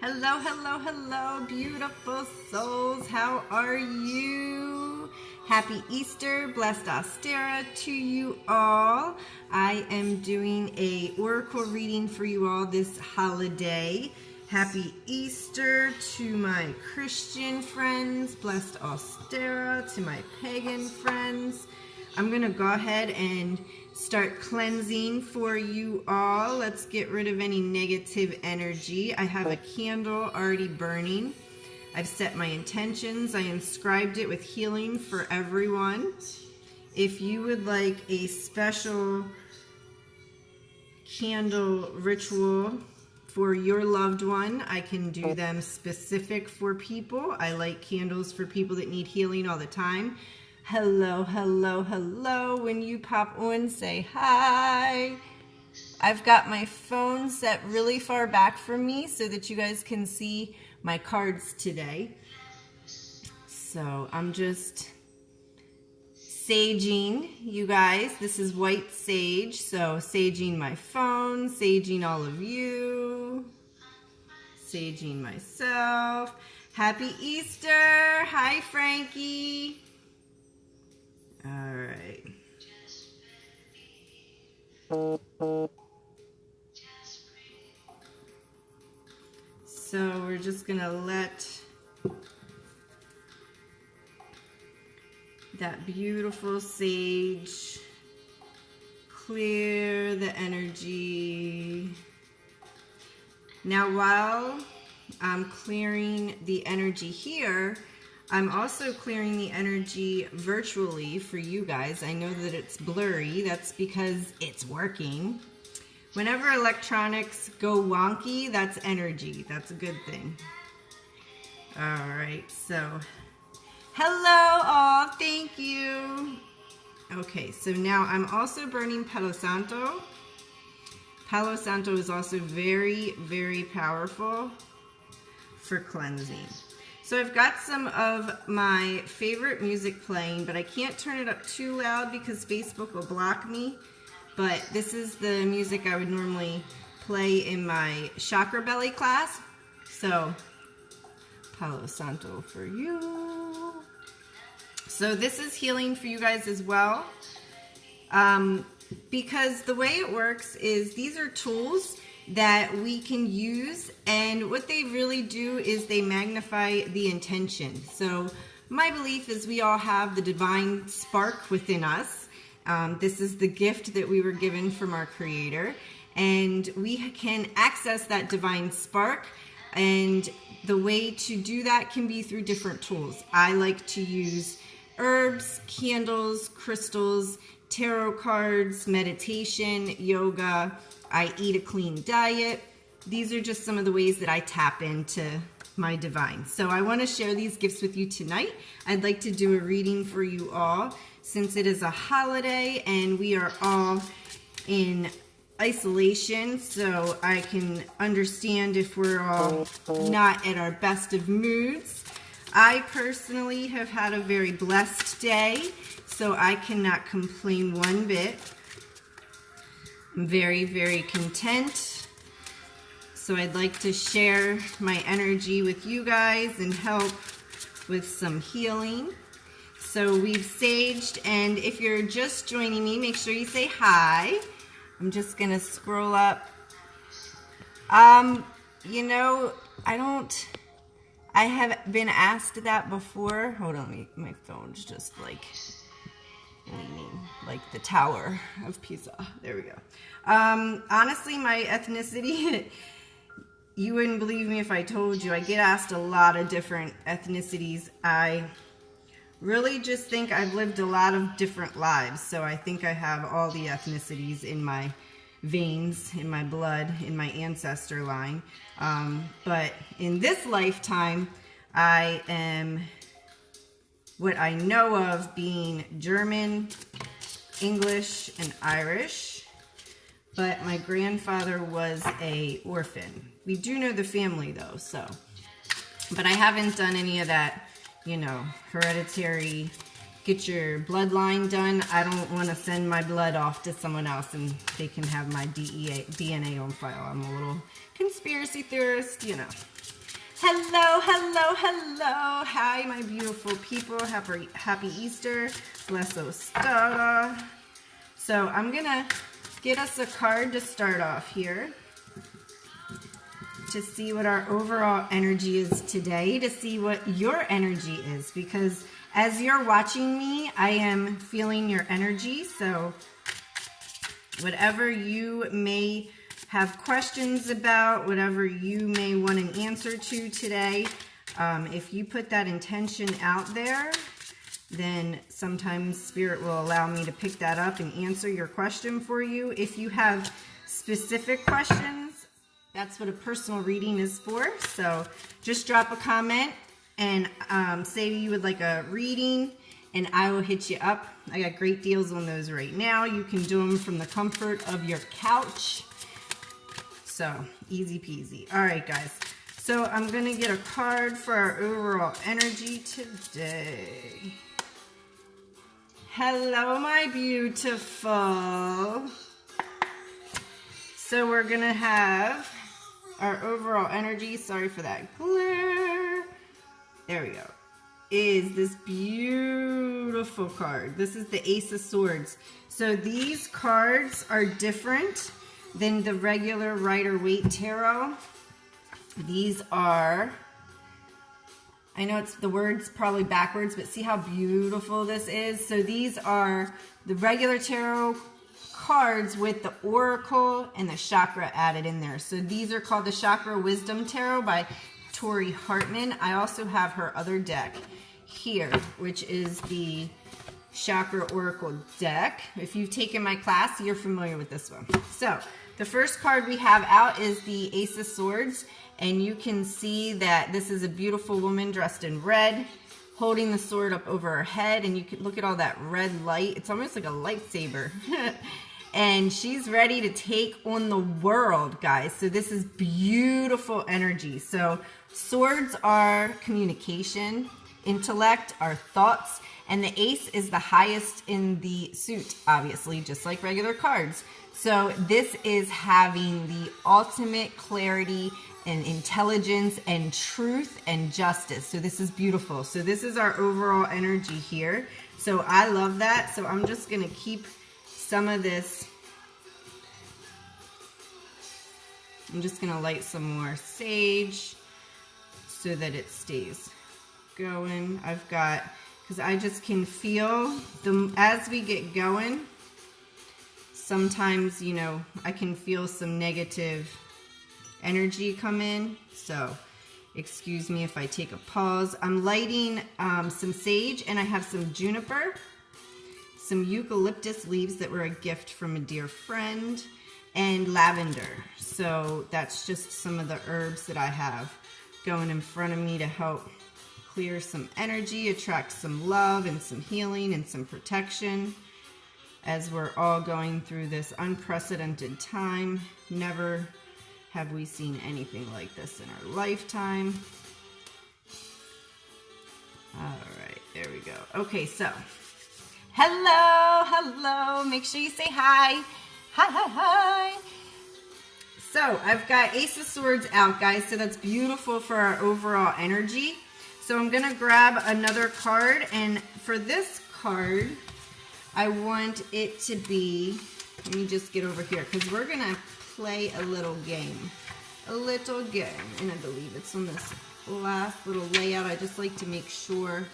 Hello, hello, hello, beautiful souls. How are you? Happy Easter, blessed Ostara to you all. I am doing a oracle reading for you all this holiday. Happy Easter to my Christian friends, blessed Ostara to my pagan friends. I'm going to go ahead and start cleansing for you all. Let's get rid of any negative energy. I have a candle already burning. I've set my intentions. I inscribed it with healing for everyone. If you would like a special candle ritual for your loved one, I can do them specific for people. I light candles for people that need healing all the time. Hello, hello, hello. When you pop on, say hi. I've got my phone set really far back from me so that you guys can see my cards today. So I'm just saging you guys. This is white sage, so saging my phone, saging all of you, saging myself. Happy Easter. Hi, Frankie. All right. So we're just gonna let that beautiful sage clear the energy. Now, while I'm clearing the energy here, I'm also clearing the energy virtually for you guys. I know that it's blurry. That's because it's working. Whenever electronics go wonky, that's energy. That's a good thing. All right, so hello all, thank you. Okay, so now I'm also burning Palo Santo. Palo Santo is also very, very powerful for cleansing. So I've got some of my favorite music playing, but I can't turn it up too loud because Facebook will block me. But this is the music I would normally play in my Chakra belly class. So, Palo Santo for you. So this is healing for you guys as well. Because the way it works is these are tools that we can use, and what they really do is they magnify the intention. So my belief is we all have the divine spark within us. This is the gift that we were given from our Creator, and we can access that divine spark, and the way to do that can be through different tools. I like to use herbs, candles, crystals, tarot cards, meditation, yoga. I eat a clean diet. These are just some of the ways that I tap into my divine. So I want to share these gifts with you tonight. I'd like to do a reading for you all since it is a holiday and we are all in isolation, so I can understand if we're all not at our best of moods. I personally have had a very blessed day, so I cannot complain one bit. I'm very, very content. So I'd like to share my energy with you guys and help with some healing. So we've saged, and if you're just joining me, make sure you say hi. I'm just gonna scroll up. You know, I have been asked that before. Hold on, my phone's just like leaning like the Tower of Pisa. There we go. Honestly, my ethnicity, you wouldn't believe me if I told you. I get asked a lot of different ethnicities. I really just think I've lived a lot of different lives, so I think I have all the ethnicities in my veins, in my blood, in my ancestor line. But in this lifetime, I am what I know of being German, English, and Irish. But my grandfather was an orphan. We do know the family though, so. But I haven't done any of that, you know, hereditary, get your bloodline done. I don't want to send my blood off to someone else and they can have my DNA on file. I'm a little conspiracy theorist, you know. Hello, hello, hello. Hi, my beautiful people. Happy Easter. Bless Ostara. So I'm going to get us a card to start off here to see what our overall energy is today, to see what your energy is, because as you're watching me, I am feeling your energy. So whatever you may have questions about, whatever you may want an answer to today, if you put that intention out there, then sometimes Spirit will allow me to pick that up and answer your question for you. If you have specific questions, that's what a personal reading is for. So just drop a comment and say you would like a reading, and I will hit you up. I got great deals on those right now. You can do them from the comfort of your couch. So, easy peasy. All right, guys. So, I'm going to get a card for our overall energy today. Hello, my beautiful. So, we're going to have our overall energy. Sorry for that glare. There we go. Is this beautiful card. This is the Ace of Swords. So, these cards are different than the regular Rider-Waite Tarot. These are, I know it's the word's probably backwards, but see how beautiful this is? So these are the regular tarot cards with the oracle and the chakra added in there. So these are called the Chakra Wisdom Tarot by Tori Hartman. I also have her other deck here, which is the Chakra Oracle deck. If you've taken my class, you're familiar with this one. So the first card we have out is the Ace of Swords, and you can see that this is a beautiful woman dressed in red, holding the sword up over her head, and you can look at all that red light. It's almost like a lightsaber. And she's ready to take on the world, guys. So this is beautiful energy. So swords are communication, intellect, our thoughts, and the ace is the highest in the suit, obviously, just like regular cards. So this is having the ultimate clarity and intelligence and truth and justice. So this is beautiful. So this is our overall energy here. So I love that. So I'm just going to keep some of this. I'm just going to light some more sage so that it stays going. I've got, because I just can feel as we get going, sometimes, you know, I can feel some negative energy come in. So excuse me if I take a pause. I'm lighting some sage, and I have some juniper, some eucalyptus leaves that were a gift from a dear friend, and lavender. So that's just some of the herbs that I have going in front of me to help clear some energy, attract some love and some healing and some protection as we're all going through this unprecedented time. Never have we seen anything like this in our lifetime. All right, there we go. Okay, so hello. Make sure you say hi. Hi. So I've got Ace of Swords out, guys. So that's beautiful for our overall energy. So I'm going to grab another card, and for this card, I want it to be, let me just get over here, because we're going to play a little game. And I believe it's on this last little layout. I just like to make sure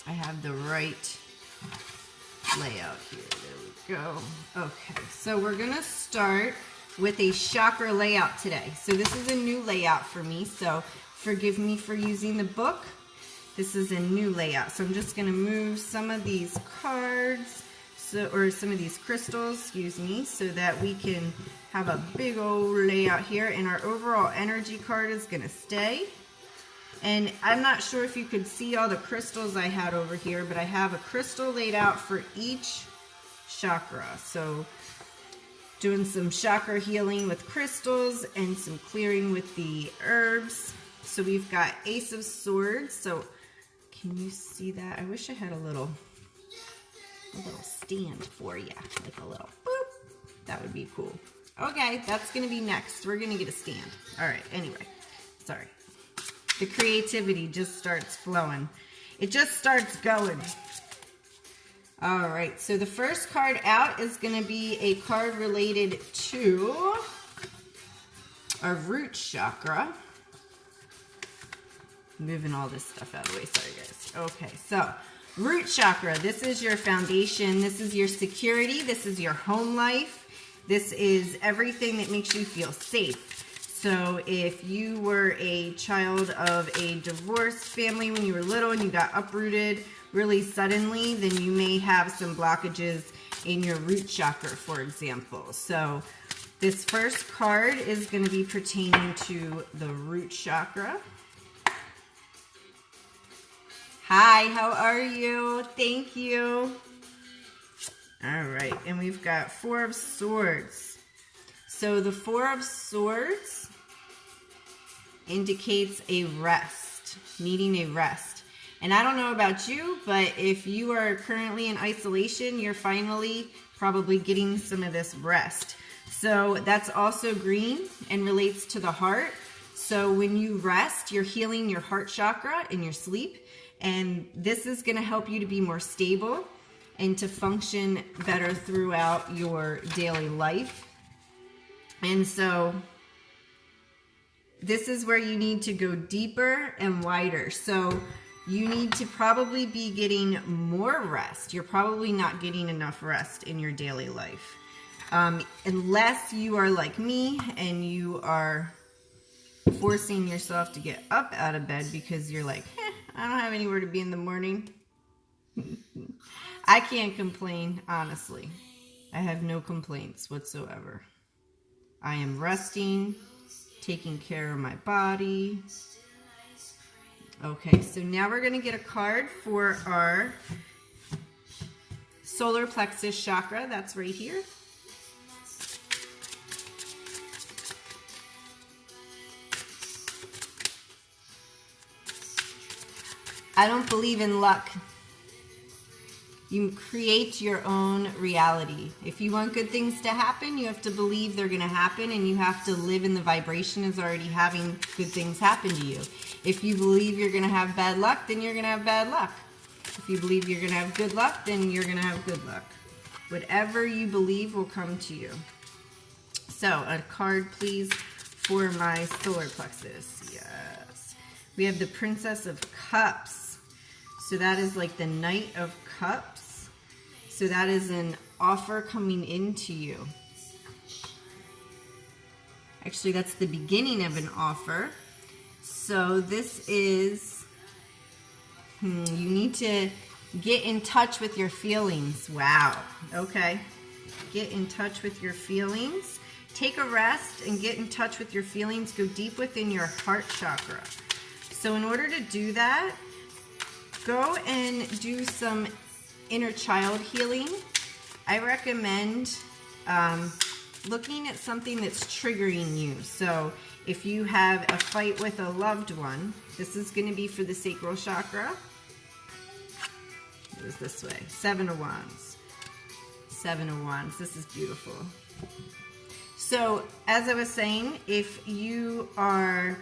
I have the right layout here. There we go. Okay, so we're going to start with a chakra layout today. So this is a new layout for me, so forgive me for using the book. This is a new layout. So I'm just going to move some of these cards, or some of these crystals, excuse me, so that we can have a big old layout here. And our overall energy card is going to stay. And I'm not sure if you could see all the crystals I had over here, but I have a crystal laid out for each chakra. So doing some chakra healing with crystals and some clearing with the herbs. So we've got Ace of Swords. So can you see that? I wish I had a little stand for you, like a little boop. That would be cool. Okay, that's going to be next. We're going to get a stand. All right, anyway. Sorry. The creativity just starts flowing. It just starts going. All right, so the first card out is going to be a card related to our root chakra. Moving all this stuff out of the way, sorry guys. Okay, so root chakra, this is your foundation, this is your security, this is your home life, this is everything that makes you feel safe. So if you were a child of a divorced family when you were little and you got uprooted really suddenly, then you may have some blockages in your root chakra, for example. So this first card is going to be pertaining to the root chakra. Hi, how are you? Thank you. All right, and we've got Four of Swords. So the Four of Swords indicates a rest, needing a rest. And I don't know about you, but if you are currently in isolation, you're finally probably getting some of this rest. So that's also green and relates to the heart. So when you rest, you're healing your heart chakra in your sleep. And this is going to help you to be more stable and to function better throughout your daily life. And so this is where you need to go deeper and wider. So you need to probably be getting more rest. You're probably not getting enough rest in your daily life. Unless you are like me and you are forcing yourself to get up out of bed because you're like, I don't have anywhere to be in the morning. I can't complain, honestly. I have no complaints whatsoever. I am resting, taking care of my body. Okay, so now we're going to get a card for our solar plexus chakra. That's right here. I don't believe in luck. You create your own reality. If you want good things to happen, you have to believe they're going to happen, and you have to live in the vibration as already having good things happen to you. If you believe you're going to have bad luck, then you're going to have bad luck. If you believe you're going to have good luck, then you're going to have good luck. Whatever you believe will come to you. So, a card, please, for my solar plexus. Yes. We have the Princess of Cups. So that is like the Knight of Cups. So that is an offer coming into you. Actually, that's the beginning of an offer. So this is, you need to get in touch with your feelings. Wow. Okay. Get in touch with your feelings. Take a rest and get in touch with your feelings. Go deep within your heart chakra. So in order to do that, go and do some inner child healing. I recommend looking at something that's triggering you. So if you have a fight with a loved one, this is going to be for the sacral chakra. It was this way. Seven of Wands. Seven of Wands. This is beautiful. So as I was saying, if you are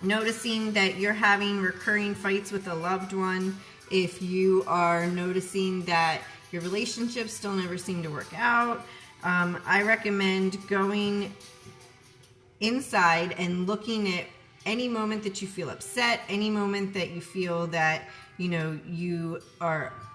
noticing that you're having recurring fights with a loved one, if you are noticing that your relationships still never seem to work out, I recommend going inside and looking at any moment that you feel upset, any moment that you feel that, you know, you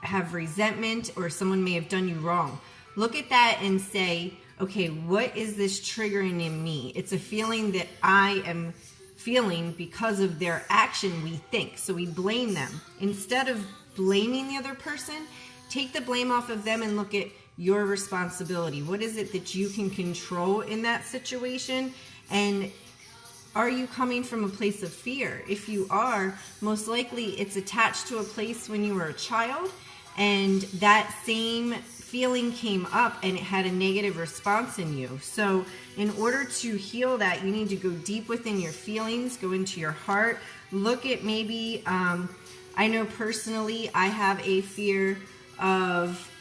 have resentment or someone may have done you wrong. Look at that and say, okay, what is this triggering in me? It's a feeling that I am feeling because of their action, we think. So we blame them. Instead of blaming the other person, take the blame off of them and look at your responsibility. What is it that you can control in that situation? And are you coming from a place of fear? If you are, most likely it's attached to a place when you were a child, and that same feeling came up and it had a negative response in you. So in order to heal that, you need to go deep within your feelings, go into your heart, look at maybe, I know personally I have a fear of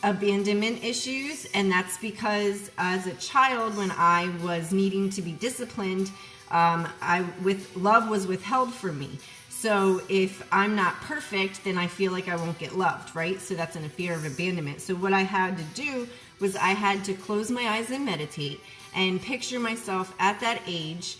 abandonment issues, and that's because as a child, when I was needing to be disciplined, love was withheld from me. So if I'm not perfect, then I feel like I won't get loved, right? So that's in a fear of abandonment. So what I had to do was I had to close my eyes and meditate and picture myself at that age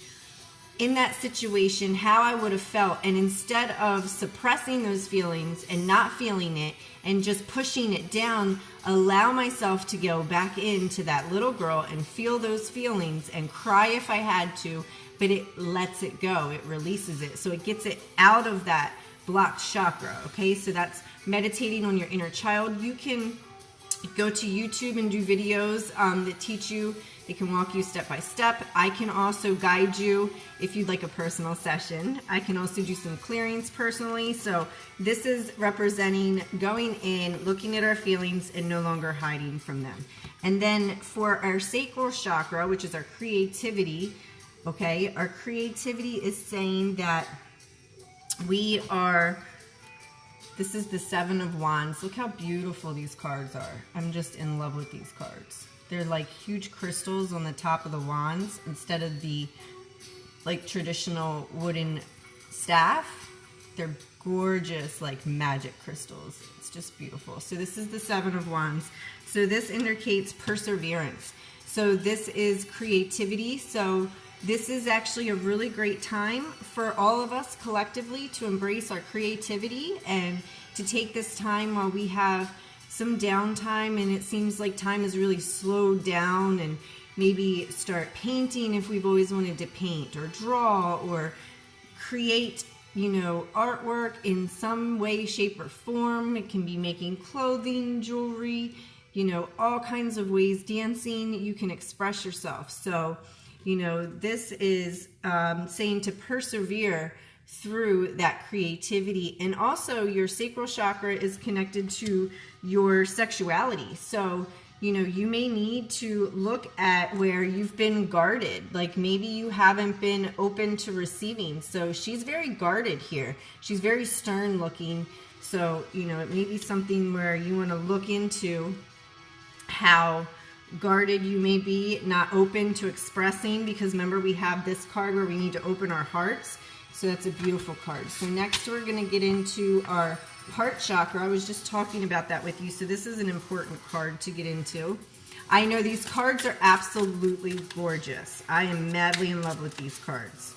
in that situation, how I would have felt. And instead of suppressing those feelings and not feeling it and just pushing it down, allow myself to go back into that little girl and feel those feelings and cry if I had to, but it lets it go. It releases it. So it gets it out of that blocked chakra. Okay, so that's meditating on your inner child. You can go to YouTube and do videos that teach you. They can walk you step by step. I can also guide you if you'd like a personal session. I can also do some clearings personally. So this is representing going in, looking at our feelings, and no longer hiding from them. And then for our sacral chakra, which is our creativity, okay, our creativity is saying that this is the Seven of Wands. Look how beautiful these cards are. I'm just in love with these cards. They're like huge crystals on the top of the wands instead of the like traditional wooden staff. They're gorgeous, like magic crystals. It's just beautiful. So this is the Seven of Wands. So this indicates perseverance. So this is creativity. So this is actually a really great time for all of us collectively to embrace our creativity and to take this time while we have some downtime and it seems like time is really slowed down, and maybe start painting if we've always wanted to paint or draw or create, artwork in some way, shape, or form. It can be making clothing, jewelry, all kinds of ways. Dancing, you can express yourself. So this is saying to persevere through that creativity. And also your sacral chakra is connected to your sexuality. So, you may need to look at where you've been guarded. Like maybe you haven't been open to receiving. So she's very guarded here. She's very stern looking. So, it may be something where you want to look into how guarded you may be, not open to expressing, because remember we have this card where we need to open our hearts. So that's a beautiful card. So next we're going to get into our heart chakra. I was just talking about that with you. So this is an important card to get into. I know these cards are absolutely gorgeous. I am madly in love with these cards.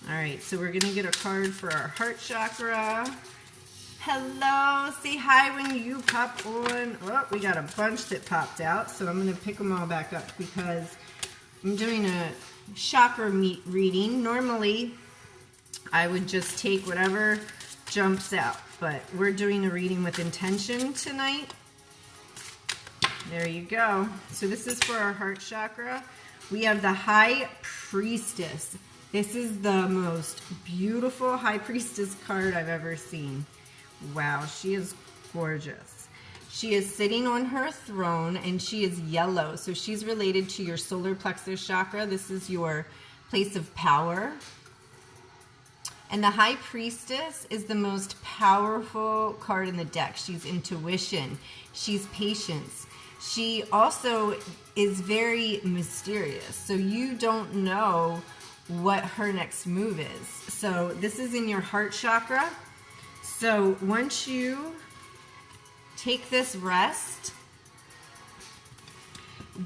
All right, so we're going to get a card for our heart chakra. Hello, say hi when you pop on. Oh, we got a bunch that popped out, so I'm going to pick them all back up because I'm doing a chakra reading. Normally, I would just take whatever jumps out, but we're doing a reading with intention tonight. There you go. So this is for our heart chakra. We have the High Priestess. This is the most beautiful High Priestess card I've ever seen. Wow, she is gorgeous. She is sitting on her throne and she is yellow. So she's related to your solar plexus chakra. This is your place of power. And the High Priestess is the most powerful card in the deck. She's intuition. She's patience. She also is very mysterious. So you don't know what her next move is. So this is in your heart chakra. So once you take this rest,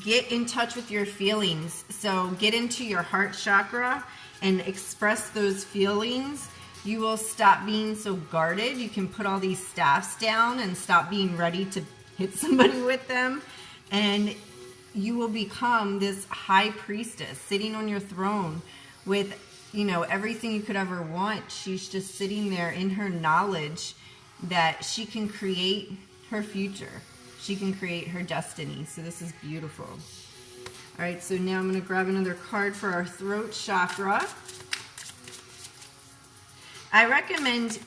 get in touch with your feelings. So get into your heart chakra and express those feelings. You will stop being so guarded. You can put all these staffs down and stop being ready to hit somebody with them. And you will become this high priestess sitting on your throne with everything you could ever want. She's just sitting there in her knowledge that she can create her future. She can create her destiny. So this is beautiful. All right, so now I'm going to grab another card for our throat chakra. I recommend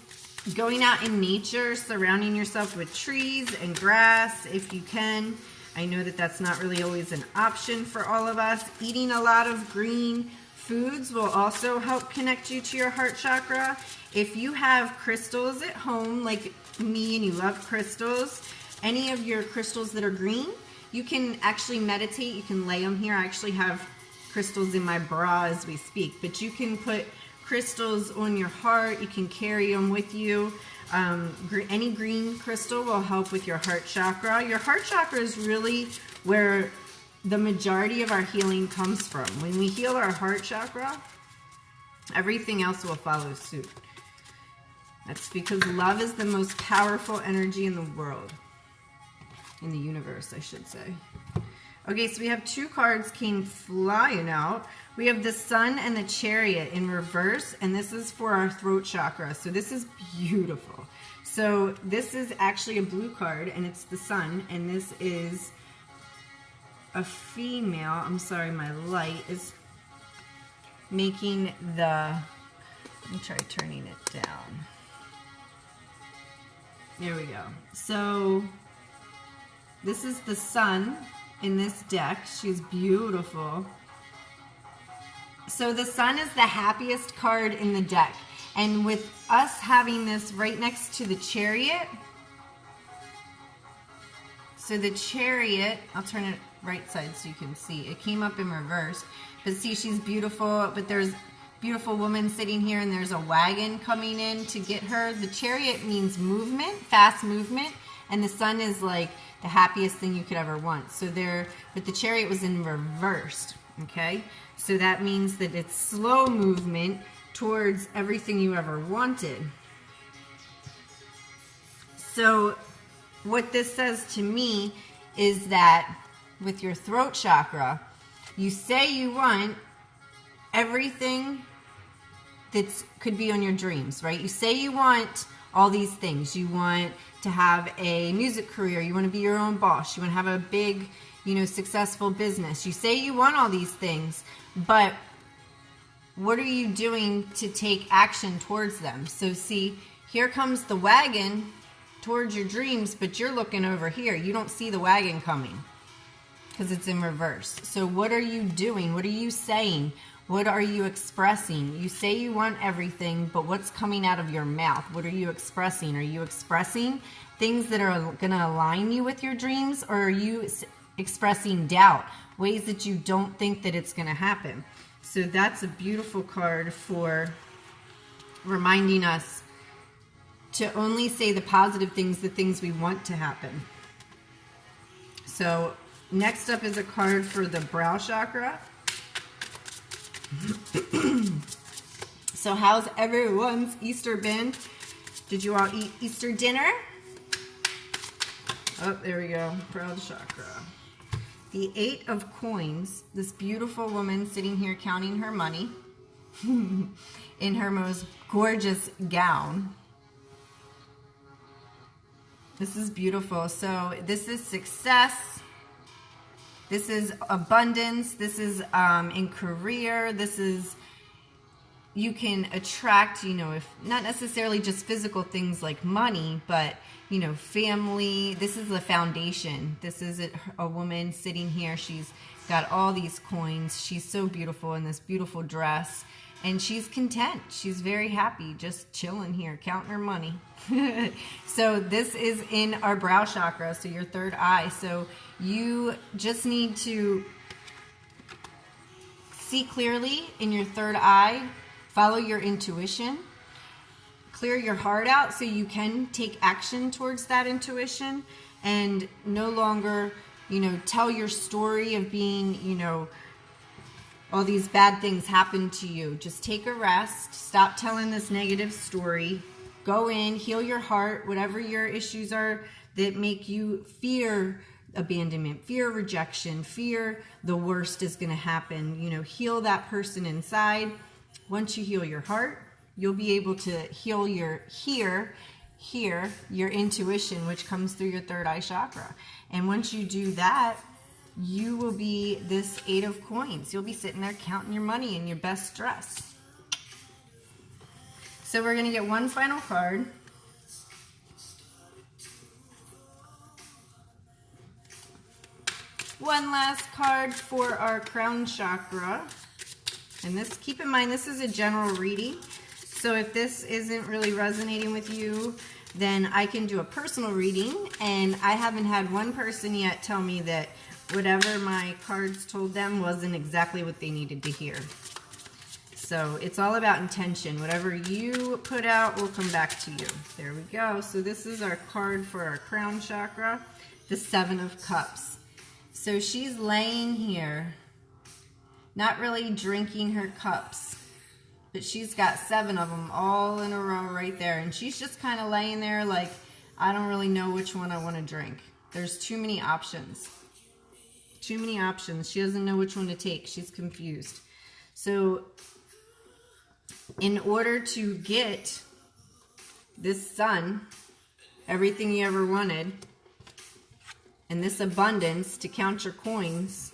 going out in nature, surrounding yourself with trees and grass if you can. I know that that's not really always an option for all of us. Eating a lot of green foods will also help connect you to your heart chakra. If you have crystals at home, like me and you love crystals, any of your crystals that are green, you can actually meditate. You can lay them here. I actually have crystals in my bra as we speak, but you can put crystals on your heart. You can carry them with you. Any green crystal will help with your heart chakra. Your heart chakra is really where the majority of our healing comes from. When we heal our heart chakra, everything else will follow suit. That's because love is the most powerful energy in the world. In the universe, I should say. Okay, so we have two cards came flying out. We have the Sun and the Chariot in reverse, and this is for our throat chakra. So this is beautiful. So this is actually a blue card, and it's the Sun, and this is a female. I'm sorry, my light is making the... Let me try turning it down. There we go. So this is the Sun in this deck. She's beautiful. So the Sun is the happiest card in the deck. And with us having this right next to the Chariot, so the Chariot, I'll turn it right side so you can see. It came up in reverse. But see, she's beautiful, but there's a beautiful woman sitting here and there's a wagon coming in to get her. The Chariot means movement, fast movement, and the Sun is like the happiest thing you could ever want. So there, but the Chariot was in reverse, okay? So that means that it's slow movement towards everything you ever wanted. So what this says to me is that with your throat chakra, you say you want everything that could be on your dreams, right? You say you want all these things. You want to have a music career. You want to be your own boss. You want to have a big, successful business. You say you want all these things, but what are you doing to take action towards them? So see, here comes the wagon towards your dreams, but you're looking over here. You don't see the wagon coming because it's in reverse. So what are you doing? What are you saying? What are you expressing? You say you want everything, but what's coming out of your mouth? What are you expressing? Are you expressing things that are going to align you with your dreams, or are you expressing doubt, ways that you don't think that it's going to happen? So that's a beautiful card for reminding us to only say the positive things, the things we want to happen. So next up is a card for the brow chakra. So how's everyone's Easter been? Did you all eat Easter dinner? Oh, there we go. Brow chakra. The 8 of Coins. This beautiful woman sitting here counting her money in her most gorgeous gown. This is beautiful. So this is success. This is abundance. This is in career. This is, you can attract, if not necessarily just physical things like money, but, family. This is the foundation. This is a woman sitting here. She's got all these coins. She's so beautiful in this beautiful dress. And she's content. She's very happy, just chilling here, counting her money. So this is in our brow chakra, so your third eye. So you just need to see clearly in your third eye, follow your intuition, clear your heart out so you can take action towards that intuition, and no longer, tell your story of being, all these bad things happen to you. Just take a rest. Stop telling this negative story. Go in, heal your heart, whatever your issues are that make you fear abandonment, fear rejection, fear the worst is going to happen. Heal that person inside. Once you heal your heart, you'll be able to heal your your intuition, which comes through your third eye chakra. And once you do that, you will be this 8 of Coins. You'll be sitting there counting your money in your best dress. So we're going to get one final card. One last card for our crown chakra. And this, keep in mind, this is a general reading. So if this isn't really resonating with you, then I can do a personal reading, and I haven't had one person yet tell me that whatever my cards told them wasn't exactly what they needed to hear. So it's all about intention. Whatever you put out will come back to you. There we go. So this is our card for our crown chakra, the Seven of Cups. So she's laying here, not really drinking her cups, but she's got 7 of them all in a row right there. And she's just kind of laying there like, I don't really know which one I want to drink. There's too many options. Too many options. She doesn't know which one to take. She's confused. So in order to get this sun, everything you ever wanted, and this abundance to count your coins,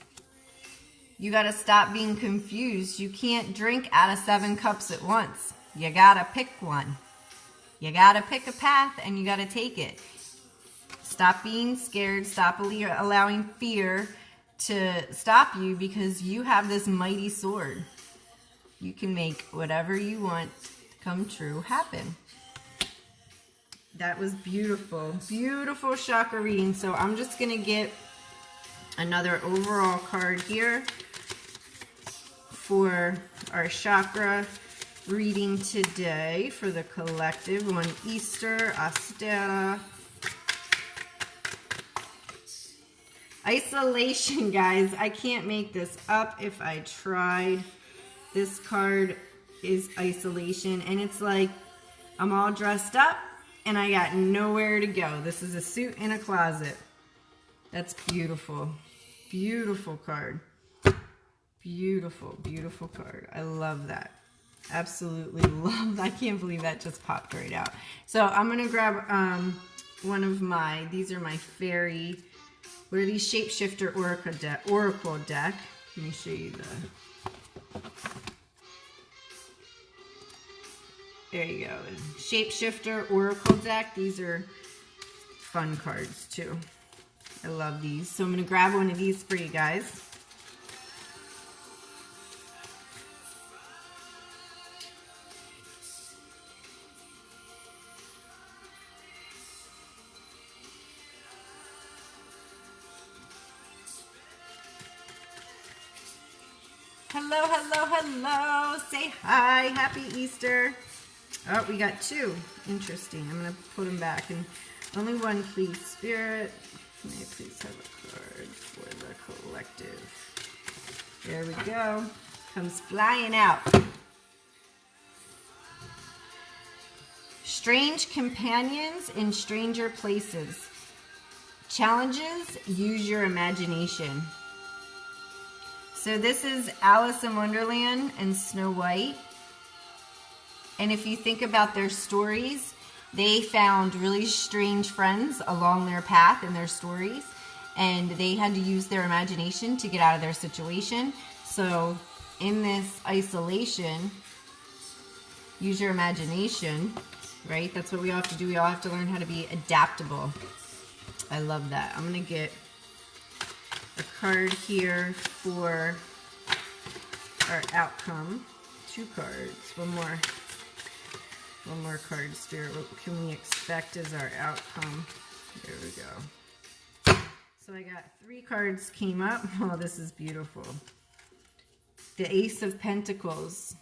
you got to stop being confused. You can't drink out of 7 cups at once. You got to pick one. You got to pick a path and you got to take it. Stop being scared. Stop allowing fear to stop you, because you have this mighty sword. You can make whatever you want to come true happen. That was beautiful. Beautiful chakra reading. So I'm just going to get another overall card here for our chakra reading today for the collective. One Easter, Ostara. Isolation, guys. I can't make this up if I tried. This card is isolation, and it's like I'm all dressed up and I got nowhere to go. This is a suit in a closet. That's beautiful. Beautiful card. Beautiful, beautiful card. I love that. Absolutely love that. I can't believe that just popped right out. So I'm going to grab one of my, these are my fairy, what are these? Shapeshifter Oracle deck. Let me show you the, there you go. Shapeshifter Oracle deck. These are fun cards too. I love these. So I'm going to grab one of these for you guys. Hello, hello, hello. Say hi. Happy Easter. Oh, we got 2. Interesting. I'm going to put them back. And only one, please. Spirit, may I please have a card for the collective. There we go. Comes flying out. Strange companions in stranger places. Challenges, use your imagination. So this is Alice in Wonderland and Snow White. And if you think about their stories, they found really strange friends along their path in their stories. And they had to use their imagination to get out of their situation. So in this isolation, use your imagination, right? That's what we all have to do. We all have to learn how to be adaptable. I love that. I'm going to get a card here for our outcome. 2 cards. One more card, Spirit. What can we expect as our outcome? There we go. So I got 3 cards came up. Oh, this is beautiful. The Ace of Pentacles.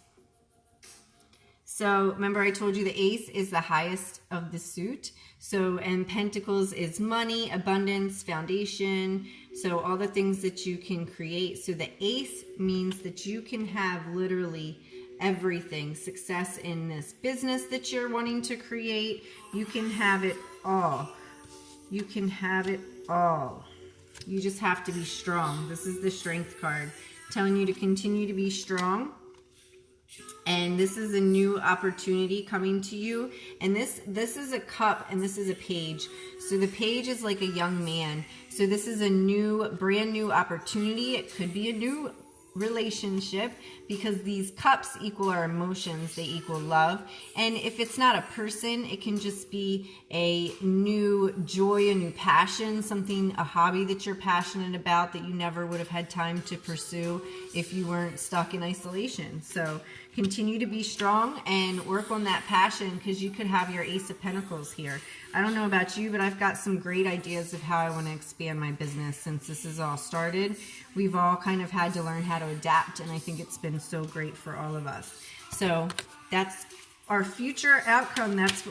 So remember I told you the Ace is the highest of the suit. So, and Pentacles is money, abundance, foundation. So all the things that you can create. So the Ace means that you can have literally everything. Success in this business that you're wanting to create. You can have it all. You can have it all. You just have to be strong. This is the Strength card, telling you to continue to be strong. And this is a new opportunity coming to you. And this is a cup and this is a page. So the page is like a young man. So this is a new, brand new opportunity. It could be a new relationship, because these cups equal our emotions, they equal love. And if it's not a person, it can just be a new joy, a new passion, something, a hobby that you're passionate about that you never would have had time to pursue if you weren't stuck in isolation. So continue to be strong and work on that passion, because you could have your Ace of Pentacles here. I don't know about you, but I've got some great ideas of how I want to expand my business since this has all started. We've all kind of had to learn how to adapt, and I think it's been so great for all of us. So that's our future outcome. That's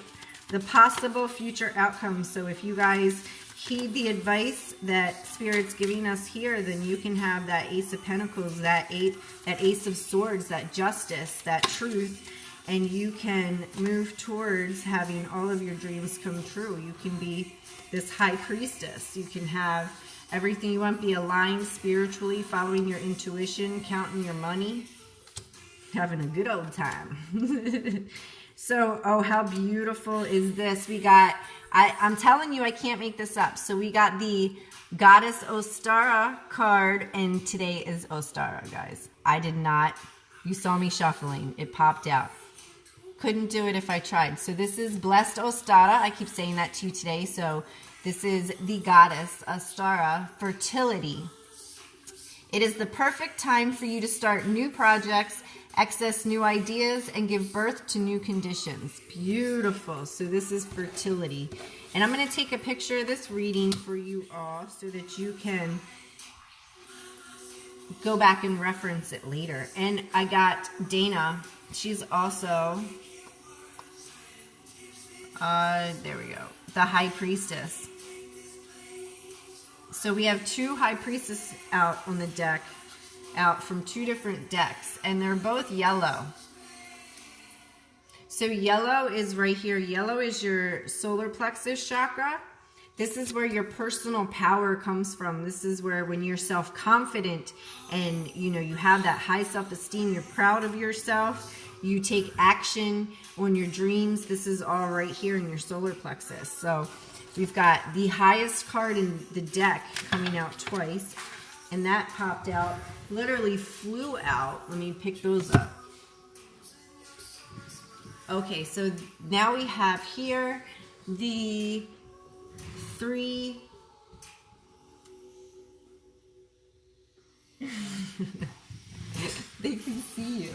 the possible future outcome. So if you guys heed the advice that Spirit's giving us here, then you can have that Ace of Pentacles, that Ace of Swords, that justice, that truth, and you can move towards having all of your dreams come true. You can be this high priestess. You can have everything you want, be aligned spiritually, following your intuition, counting your money, having a good old time. So, oh, how beautiful is this? We got, I'm telling you, I can't make this up. So we got the Goddess Ostara card, and today is Ostara, guys. I did not, you saw me shuffling. It popped out. Couldn't do it if I tried. So this is Blessed Ostara. I keep saying that to you today. So this is the Goddess Ostara, fertility. It is the perfect time for you to start new projects, access new ideas, and give birth to new conditions. Beautiful. So this is fertility. And I'm going to take a picture of this reading for you all so that you can go back and reference it later. And I got Dana. She's also, there we go, the High Priestess. So we have two High Priestesses out on the deck, out from two different decks, and they're both yellow. So yellow is right here. Yellow is your solar plexus chakra. This is where your personal power comes from. This is where, when you're self-confident and you have that high self-esteem, you're proud of yourself, you take action on your dreams. This is all right here in your solar plexus. So we've got the highest card in the deck coming out twice, and that popped out, literally flew out. Let me pick those up. Okay, so now we have here the three they can see you.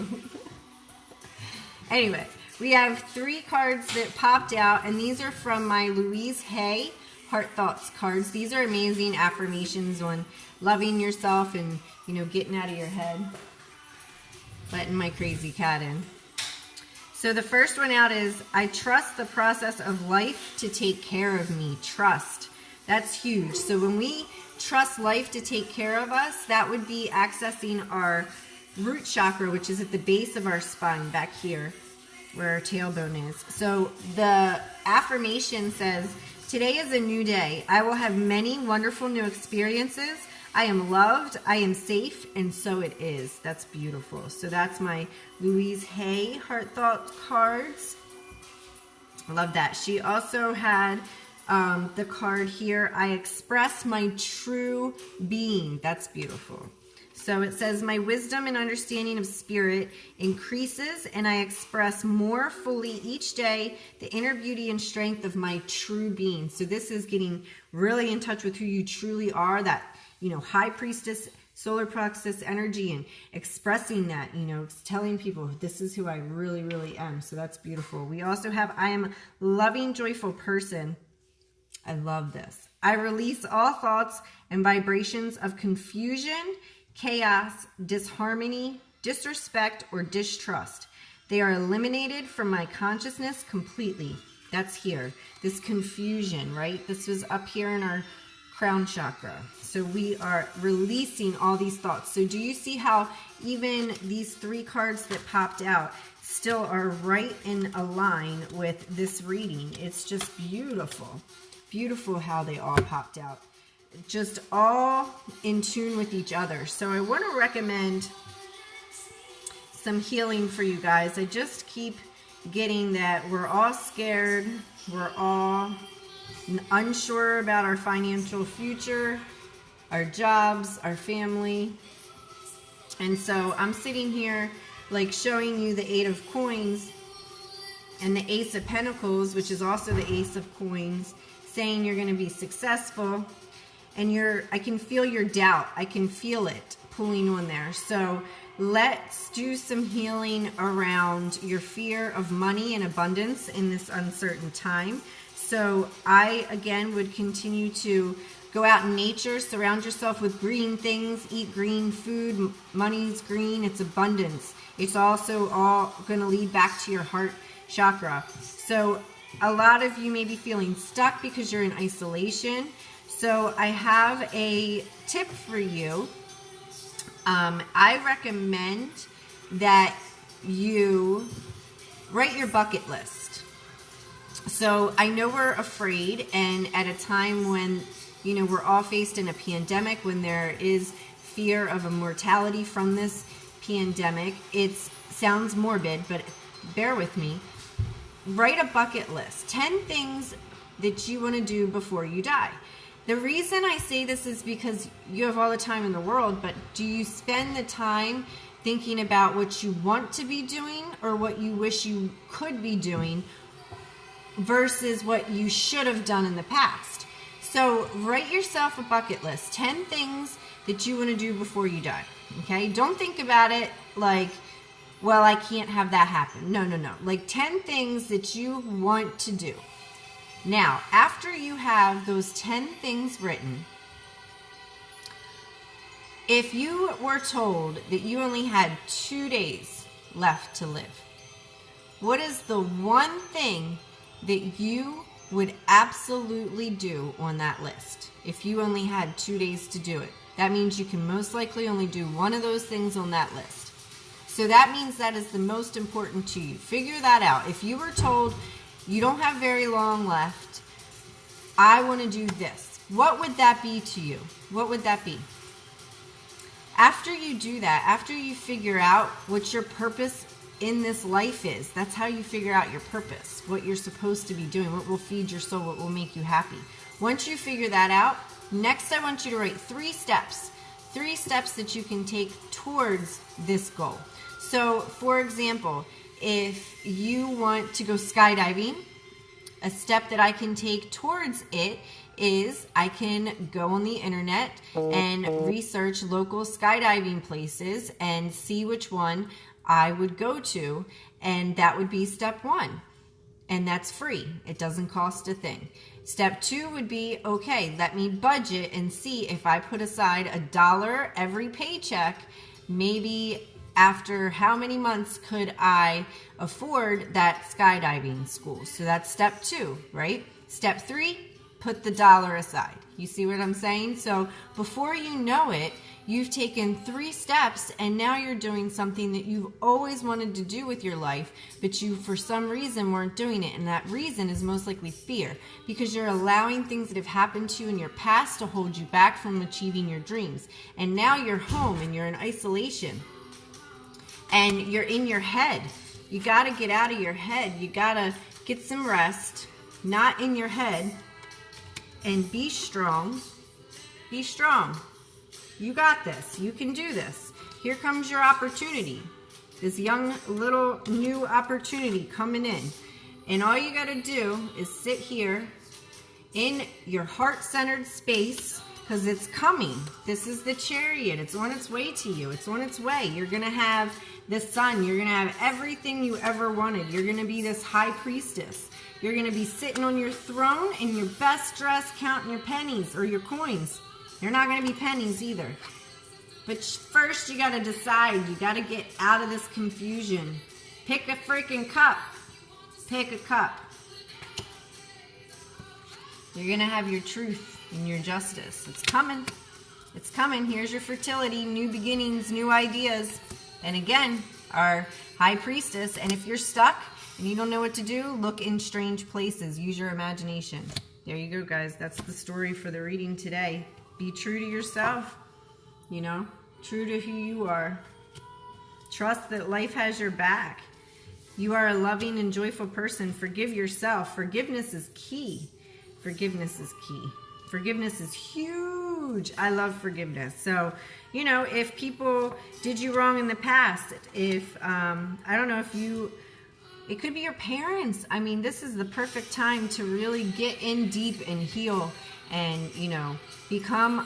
Anyway, we have three cards that popped out, and these are from my Louise Hay Heart Thoughts cards. These are amazing affirmations on loving yourself and, getting out of your head. Letting my crazy cat in. So the first one out is, I trust the process of life to take care of me. Trust. That's huge. So when we trust life to take care of us, that would be accessing our root chakra, which is at the base of our spine, back here where our tailbone is. So the affirmation says, today is a new day. I will have many wonderful new experiences. I am loved, I am safe, and so it is. That's beautiful. So that's my Louise Hay Heart Thought cards. Love that. She also had the card here, I express my true being. That's beautiful. So it says, my wisdom and understanding of spirit increases, and I express more fully each day the inner beauty and strength of my true being. So this is getting really in touch with who you truly are, that, high priestess, solar plexus energy, and expressing that, telling people this is who I really, really am. So that's beautiful. We also have, I am a loving, joyful person. I love this. I release all thoughts and vibrations of confusion, chaos, disharmony, disrespect, or distrust. They are eliminated from my consciousness completely. That's here. This confusion, right? This was up here in our crown chakra. So we are releasing all these thoughts. So do you see how even these three cards that popped out still are right in a line with this reading? It's just beautiful. Beautiful how they all popped out. Just all in tune with each other. So I want to recommend some healing for you guys. I just keep getting that we're all scared. We're all unsure about our financial future, our jobs, our family. And so I'm sitting here like showing you the 8 of coins and the Ace of Pentacles, which is also the Ace of Coins, saying you're going to be successful. And I can feel your doubt. I can feel it pulling on there. So let's do some healing around your fear of money and abundance in this uncertain time. So I, again, would continue to go out in nature, surround yourself with green things, eat green food. Money's green, it's abundance. It's also all going to lead back to your heart chakra. So a lot of you may be feeling stuck because you're in isolation. So I have a tip for you. I recommend that you write your bucket list. So I know we're afraid, and at a time when, you know, we're all faced in a pandemic, when there is fear of a mortality from this pandemic, it sounds morbid, but bear with me. Write a bucket list. 10 things that you want to do before you die. The reason I say this is because you have all the time in the world, but do you spend the time thinking about what you want to be doing or what you wish you could be doing versus what you should have done in the past? So write yourself a bucket list. 10 things that you want to do before you die. Okay? Don't think about it like, well, I can't have that happen. No. Like 10 things that you want to do. Now, after you have those 10 things written, if you were told that you only had 2 days left to live, what is the one thing that you would absolutely do on that list if you only had 2 days to do it? That means you can most likely only do one of those things on that list. So that means that is the most important to you. Figure that out. If you were told you don't have very long left, I want to do this, what would that be to you? What would that be? After you do that, after you figure out what your purpose in this life is, that's how you figure out your purpose, what you're supposed to be doing, what will feed your soul, what will make you happy. Once you figure that out, next I want you to write 3 steps that you can take towards this goal. So, for example, if you want to go skydiving, a step that I can take towards it is I can go on the internet and research local skydiving places and see which one I would go to, and that would be step 1. And that's free. It doesn't cost a thing. Step 2 would be, okay, let me budget and see if I put aside $1 every paycheck, maybe after how many months could I afford that skydiving school? So that's step 2, right? Step 3, put the $1 aside. You see what I'm saying? So before you know it, you've taken 3 steps, and now you're doing something that you've always wanted to do with your life, but you for some reason weren't doing it. And that reason is most likely fear, because you're allowing things that have happened to you in your past to hold you back from achieving your dreams. And now you're home and you're in isolation. And you're in your head. You got to get out of your head. You got to get some rest, not in your head, and be strong. Be strong. You got this. You can do this. Here comes your opportunity. This young little new opportunity coming in. And all you got to do is sit here in your heart-centered space, because it's coming. This is the Chariot. It's on its way to you. It's on its way. You're going to have the sun. You're going to have everything you ever wanted. You're going to be this high priestess. You're going to be sitting on your throne in your best dress, counting your pennies or your coins. They're not going to be pennies either. But first you got to decide. You got to get out of this confusion. Pick a freaking cup. Pick a cup. You're going to have your truth and your justice. It's coming. It's coming. Here's your fertility, new beginnings, new ideas. And again, our high priestess. And if you're stuck and you don't know what to do, look in strange places. Use your imagination. There you go, guys. That's the story for the reading today. Be true to yourself, you know, true to who you are. Trust that life has your back. You are a loving and joyful person. Forgive yourself. Forgiveness is key. Forgiveness is key. Forgiveness is huge. I love forgiveness. So you know, if people did you wrong in the past, if, I don't know if you, it could be your parents. I mean, this is the perfect time to really get in deep and heal and, you know, become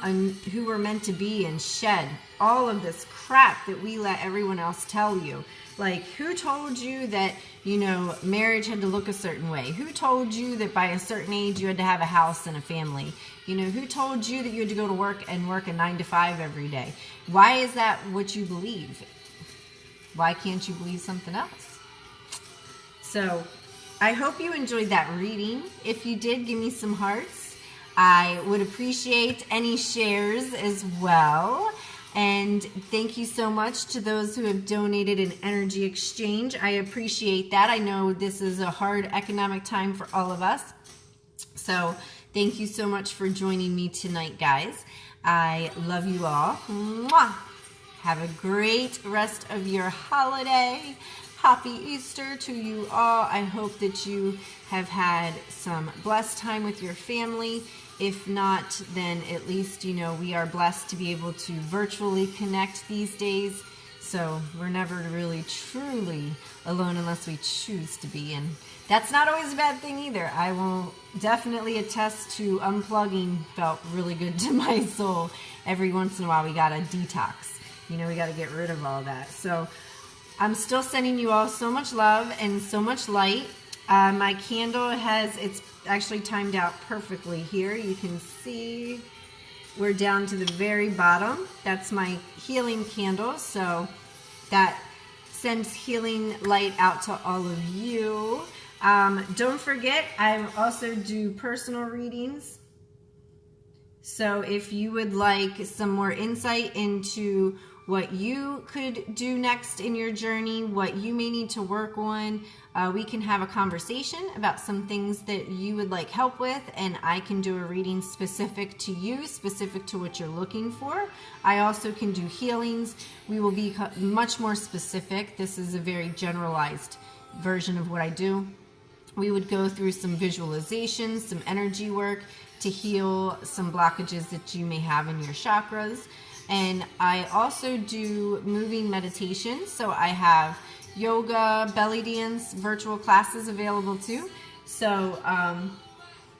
who we're meant to be and shed all of this crap that we let everyone else tell you. Like, who told you that, you know, marriage had to look a certain way? Who told you that by a certain age you had to have a house and a family? You know, who told you that you had to go to work and work a 9-to-5 every day? Why is that what you believe? Why can't you believe something else? So, I hope you enjoyed that reading. If you did, give me some hearts. I would appreciate any shares as well. And thank you so much to those who have donated an energy exchange. I appreciate that. I know this is a hard economic time for all of us. So thank you so much for joining me tonight, guys. I love you all. Mwah! Have a great rest of your holiday. Happy Easter to you all. I hope that you have had some blessed time with your family. If not, then at least, you know, we are blessed to be able to virtually connect these days. So we're never really truly alone unless we choose to be. And that's not always a bad thing either. I will definitely attest to unplugging felt really good to my soul. Every once in a while we got to detox. You know, we got to get rid of all that. So I'm still sending you all so much love and so much light. My candle it's actually timed out perfectly here. You can see we're down to the very bottom. That's my healing candle. So that sends healing light out to all of you. Don't forget, I also do personal readings. So if you would like some more insight into what you could do next in your journey, what you may need to work on, we can have a conversation about some things that you would like help with, and I can do a reading specific to you, specific to what you're looking for. I also can do healings. We will be much more specific. This is a very generalized version of what I do. We would go through some visualizations, some energy work to heal some blockages that you may have in your chakras. And I also do moving meditation. So I have yoga, belly dance, virtual classes available too. So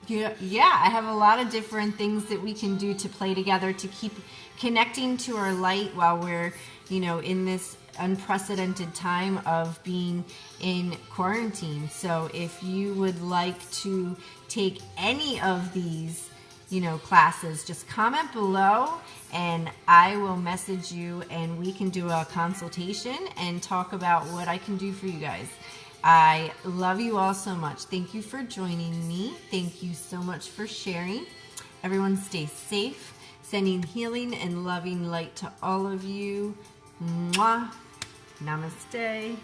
yeah, I have a lot of different things that we can do to play together to keep connecting to our light while we're, you know, in this unprecedented time of being in quarantine. So if you would like to take any of these, you know, classes, just comment below and I will message you and we can do a consultation and talk about what I can do for you guys. I love you all so much. Thank you for joining me. Thank you so much for sharing. Everyone stay safe. Sending healing and loving light to all of you. Mwah. Namaste.